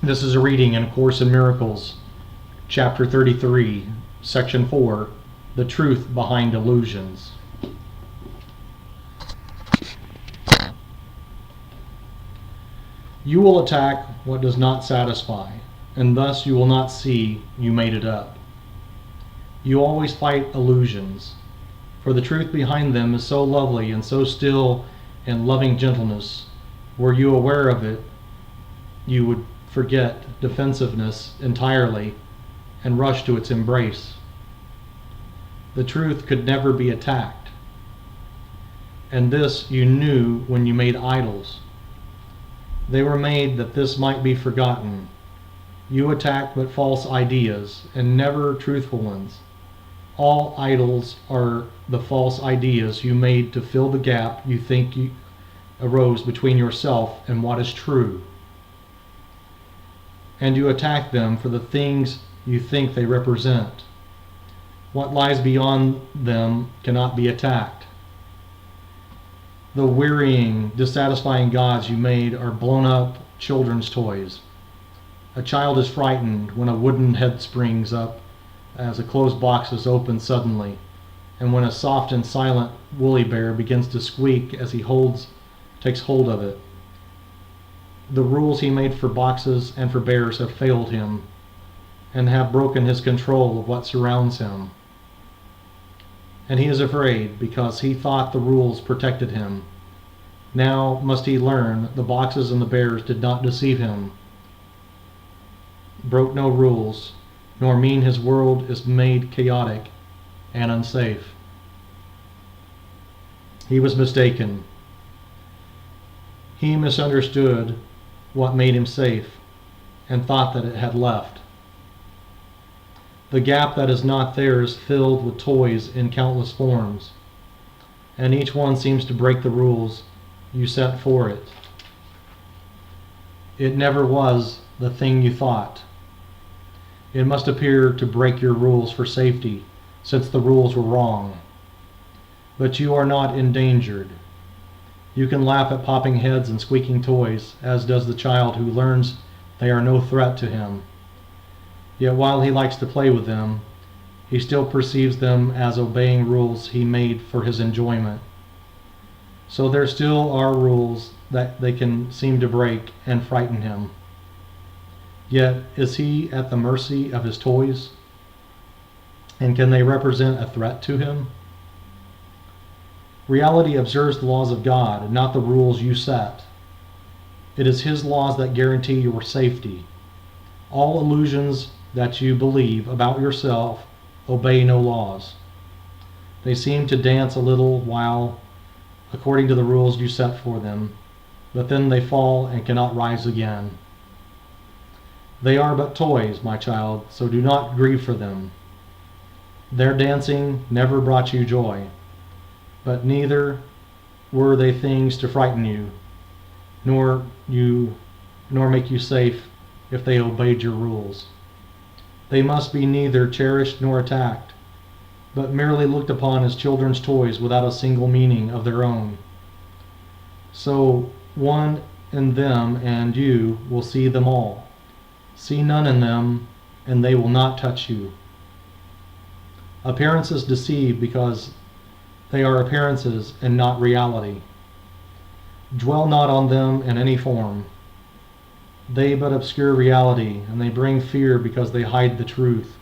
This is a reading in A Course in Miracles, Chapter 33, Section 4, The Truth Behind Illusions. You will attack what does not satisfy, and thus you will not see you made it up. You always fight illusions, for the truth behind them is so lovely and so still in loving gentleness. Were you aware of it, you would forget defensiveness entirely and rush to its embrace. The truth could never be attacked, and this you knew when you made idols. They were made that this might be forgotten. You attack but false ideas, and never truthful ones. All idols are the false ideas you made to fill the gap you think arose between yourself and what is true. And you attack them for the things you think they represent. What lies beyond them cannot be attacked. The wearying, dissatisfying gods you made are blown up children's toys. A child is frightened when a wooden head springs up as a closed box is opened suddenly, and when a soft and silent woolly bear begins to squeak as he takes hold of it. The rules he made for boxes and for bears have failed him and have broken his control of what surrounds him. And he is afraid because he thought the rules protected him. Now must he learn the boxes and the bears did not deceive him, broke no rules, nor mean his world is made chaotic and unsafe. He was mistaken. He misunderstood what made him safe and thought that it had left. The gap that is not there is filled with toys in countless forms, and each one seems to break the rules you set for it. It never was the thing you thought. It must appear to break your rules for safety, since the rules were wrong. But you are not endangered. You can laugh at popping heads and squeaking toys, as does the child who learns they are no threat to him. Yet while he likes to play with them, he still perceives them as obeying rules he made for his enjoyment. So there still are rules that they can seem to break and frighten him. Yet is he at the mercy of his toys? And can they represent a threat to him? Reality observes the laws of God and not the rules you set. It is His laws that guarantee your safety. All illusions that you believe about yourself obey no laws. They seem to dance a little while according to the rules you set for them, but then they fall and cannot rise again. They are but toys, my child, so do not grieve for them. Their dancing never brought you joy, but neither were they things to frighten you, nor make you safe if they obeyed your rules. They must be neither cherished nor attacked, but merely looked upon as children's toys without a single meaning of their own. So one in them and you will see them all. See none in them, and they will not touch you. Appearances deceive because they are appearances and not reality. Dwell not on them in any form. They but obscure reality, and they bring fear because they hide the truth.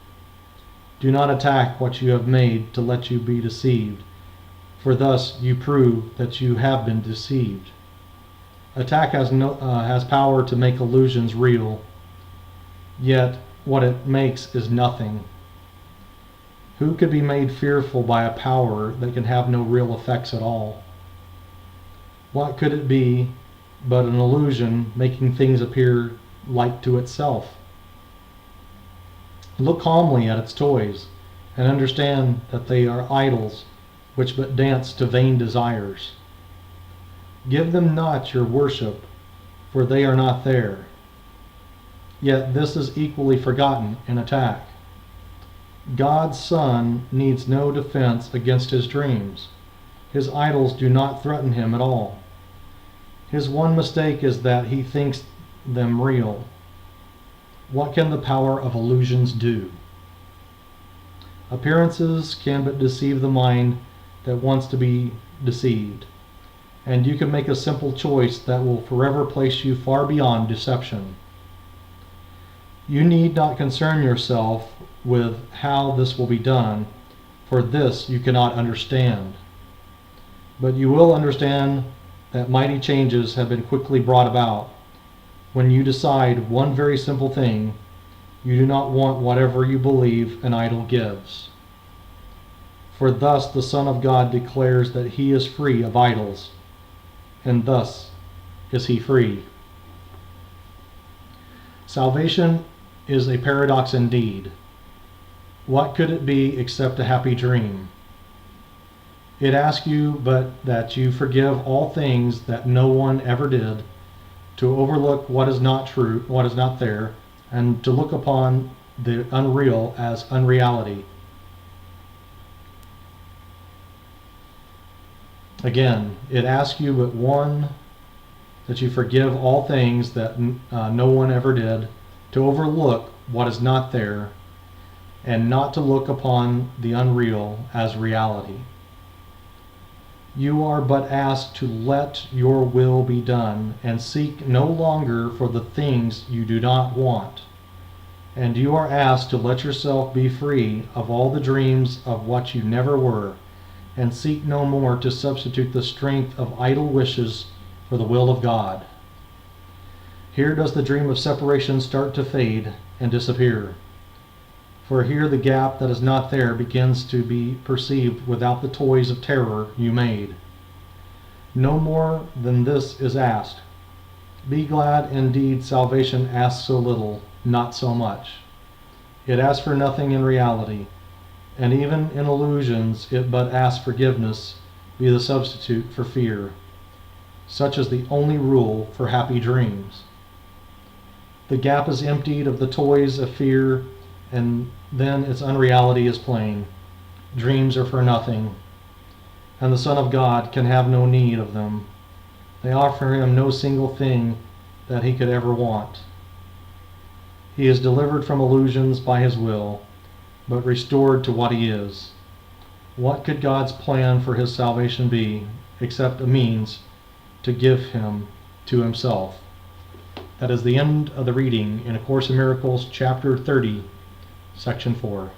Do not attack what you have made to let you be deceived, for thus you prove that you have been deceived. Attack has power to make illusions real, yet what it makes is nothing. Who could be made fearful by a power that can have no real effects at all? What could it be but an illusion making things appear like to itself? Look calmly at its toys and understand that they are idols which but dance to vain desires. Give them not your worship, for they are not there. Yet this is equally forgotten in attack. God's Son needs no defense against his dreams. His idols do not threaten him at all. His one mistake is that he thinks them real. What can the power of illusions do? Appearances can but deceive the mind that wants to be deceived, and you can make a simple choice that will forever place you far beyond deception. You need not concern yourself with how this will be done, for this you cannot understand. But you will understand that mighty changes have been quickly brought about when you decide one very simple thing: you do not want whatever you believe an idol gives. For thus the Son of God declares that he is free of idols, and thus is he free. Salvation is a paradox indeed. What could it be except a happy dream? It asks you but that you forgive all things that no one ever did, to overlook what is not true, what is not there, and to look upon the unreal as unreality. Again, it asks you but one, that you forgive all things that no one ever did, to overlook what is not there, and not to look upon the unreal as reality. You are but asked to let your will be done, and seek no longer for the things you do not want. And you are asked to let yourself be free of all the dreams of what you never were, and seek no more to substitute the strength of idle wishes for the will of God. Here does the dream of separation start to fade and disappear. For here the gap that is not there begins to be perceived without the toys of terror you made. No more than this is asked. Be glad indeed salvation asks so little, not so much. It asks for nothing in reality, and even in illusions it but asks forgiveness be the substitute for fear. Such is the only rule for happy dreams. The gap is emptied of the toys of fear, and then its unreality is plain. Dreams are for nothing, and the Son of God can have no need of them. They offer him no single thing that he could ever want. He is delivered from illusions by his will, but restored to what he is. What could God's plan for his salvation be, except a means to give him to himself? That is the end of the reading in A Course in Miracles, Chapter 30, Section 4.